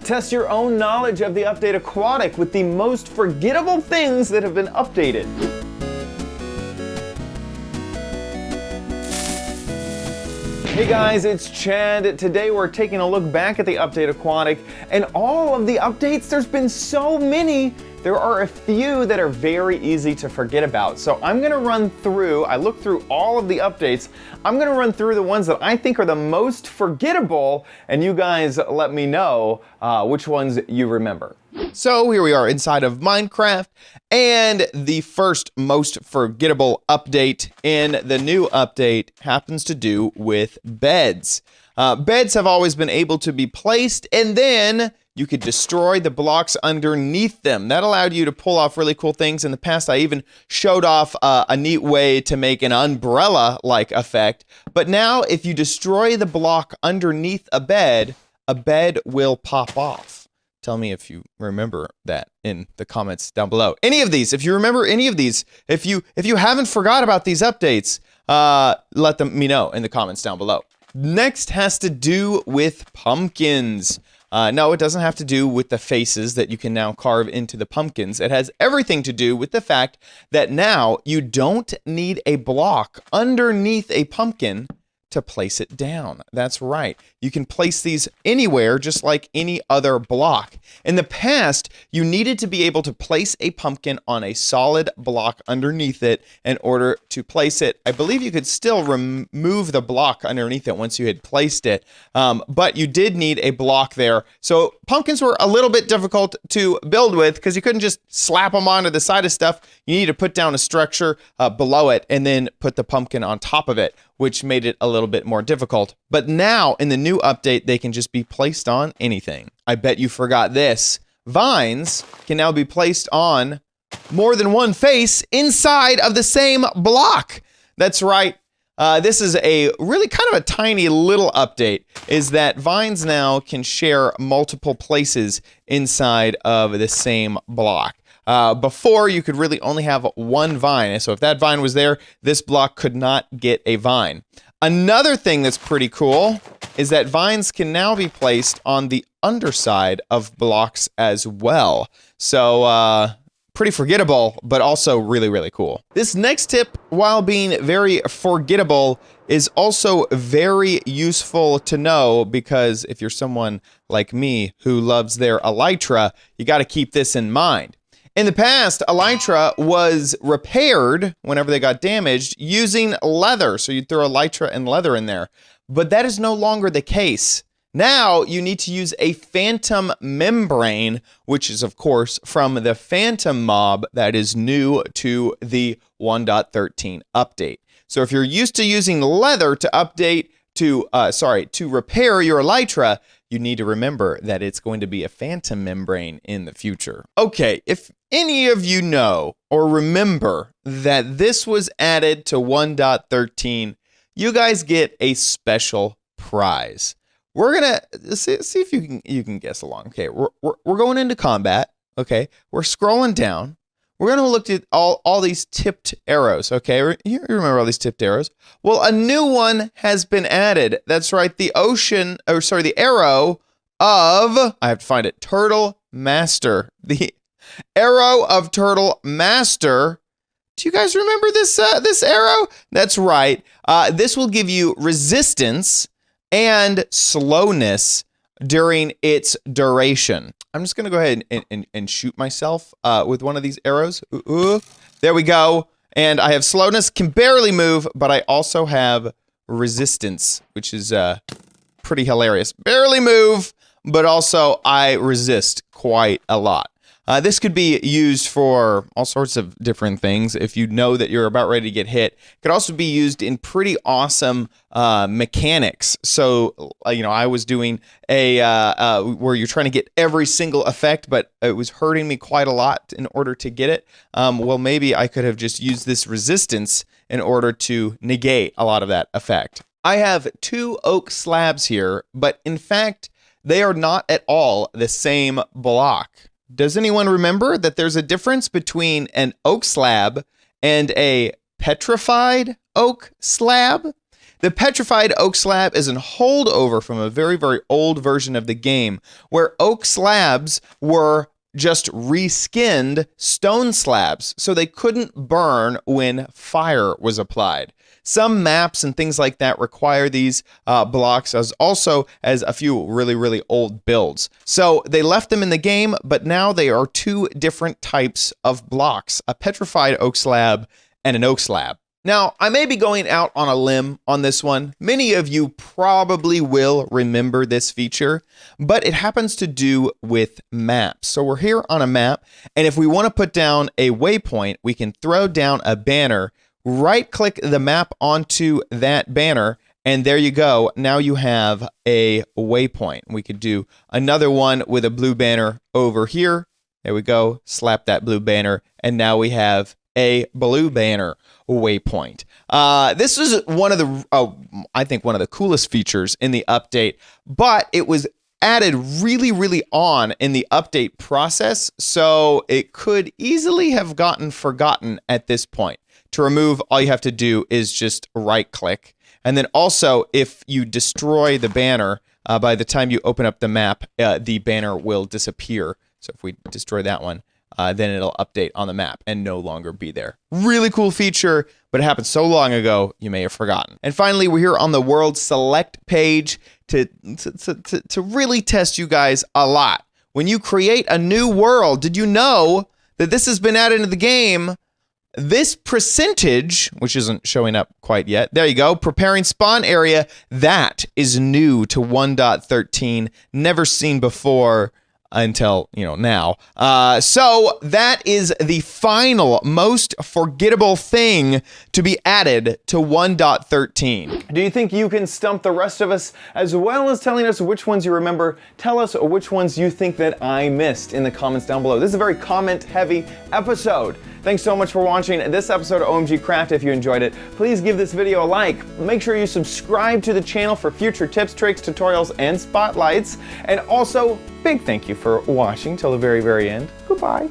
Test your own knowledge of the update Aquatic with the most forgettable things that have been updated. Hey guys, it's Chad. Today we're taking a look back at the update Aquatic, and all of the updates, there's been so many. There are a few that are very easy to forget about. So I'm gonna run through, I looked through all of the updates. I'm gonna run through the ones that I think are the most forgettable, and you guys let me know which ones you remember. So here we are inside of Minecraft, and the first most forgettable update in the new update happens to do with beds. Beds have always been able to be placed, and then you could destroy the blocks underneath them. That allowed you to pull off really cool things. In the past, I even showed off a neat way to make an umbrella-like effect. But now, if you destroy the block underneath a bed will pop off. Tell me if you remember that in the comments down below. Any of these, if you remember any of these, if you haven't forgot about these updates, let me know in the comments down below. Next has to do with pumpkins. No, it doesn't have to do with the faces that you can now carve into the pumpkins. It has everything to do with the fact that now you don't need a block underneath a pumpkin to place it down. That's right. You can place these anywhere, just like any other block. In the past, you needed to be able to place a pumpkin on a solid block underneath it in order to place it. I believe you could still remove the block underneath it once you had placed it, but you did need a block there. So pumpkins were a little bit difficult to build with because you couldn't just slap them onto the side of stuff. You need to put down a structure below it and then put the pumpkin on top of it, which made it a little bit more difficult. But now in the new update, they can just be placed on anything. I bet you forgot this. Vines can now be placed on more than one face inside of the same block. That's right. This is a really kind of a tiny little update, is that vines now can share multiple places inside of the same block. Before, you could really only have one vine. So if that vine was there, this block could not get a vine. Another thing that's pretty cool is that vines can now be placed on the underside of blocks as well. So, pretty forgettable, but also really, really cool. This next tip, while being very forgettable, is also very useful to know, because if you're someone like me who loves their Elytra, you got to keep this in mind. In the past, Elytra was repaired whenever they got damaged using leather. So you'd throw Elytra and leather in there. But that is no longer the case. Now you need to use a phantom membrane, which is, of course, from the phantom mob that is new to the 1.13 update. So if you're used to using leather to repair your Elytra, you need to remember that it's going to be a phantom membrane in the future. Okay, if any of you know or remember that this was added to 1.13, you guys get a special prize. We're gonna see if you can guess along. Okay, we're going into combat. Okay, we're scrolling down. We're gonna look at all these tipped arrows. Okay, you remember all these tipped arrows? Well, a new one has been added. That's right, the arrow of, I have to find it, Turtle Master. The arrow of Turtle Master. Do you guys remember this arrow? That's right. This will give you resistance and slowness during its duration. I'm just going to go ahead and shoot myself with one of these arrows. There we go. And I have slowness, can barely move, but I also have resistance, which is pretty hilarious. Barely move, but also I resist quite a lot. This could be used for all sorts of different things. If you know that you're about ready to get hit, it could also be used in pretty awesome mechanics. So, I was doing where you're trying to get every single effect, but it was hurting me quite a lot in order to get it. Well, maybe I could have just used this resistance in order to negate a lot of that effect. I have 2 oak slabs here, but in fact, they are not at all the same block. Does anyone remember that there's a difference between an oak slab and a petrified oak slab? The petrified oak slab is a holdover from a very, very old version of the game where oak slabs were just reskinned stone slabs, so they couldn't burn when fire was applied. Some maps and things like that require these blocks, as also as a few really, really old builds. So they left them in the game, but now they are two different types of blocks, a petrified oak slab and an oak slab. Now, I may be going out on a limb on this one. Many of you probably will remember this feature, but it happens to do with maps. So we're here on a map, and if we want to put down a waypoint, we can throw down a banner, right-click the map onto that banner, and there you go. Now you have a waypoint. We could do another one with a blue banner over here. There we go. Slap that blue banner, and now we have a blue banner waypoint. This is one of the, I think one of the coolest features in the update, but it was added really, really on in the update process, so it could easily have gotten forgotten at this point. To remove, all you have to do is just right click. And then also, if you destroy the banner, by the time you open up the map, the banner will disappear. So if we destroy that one, then it'll update on the map and no longer be there. Really cool feature, but it happened so long ago, you may have forgotten. And finally, we're here on the world select page to really test you guys a lot. When you create a new world, did you know that this has been added into the game? This percentage, which isn't showing up quite yet, there you go, preparing spawn area, that is new to 1.13, never seen before until, now. So that is the final most forgettable thing to be added to 1.13. Do you think you can stump the rest of us, as well as telling us which ones you remember? Tell us which ones you think that I missed in the comments down below. This is a very comment-heavy episode. Thanks so much for watching this episode of OMGcraft. If you enjoyed it, please give this video a like. Make sure you subscribe to the channel for future tips, tricks, tutorials, and spotlights. And also, big thank you for watching till the very, very end. Goodbye.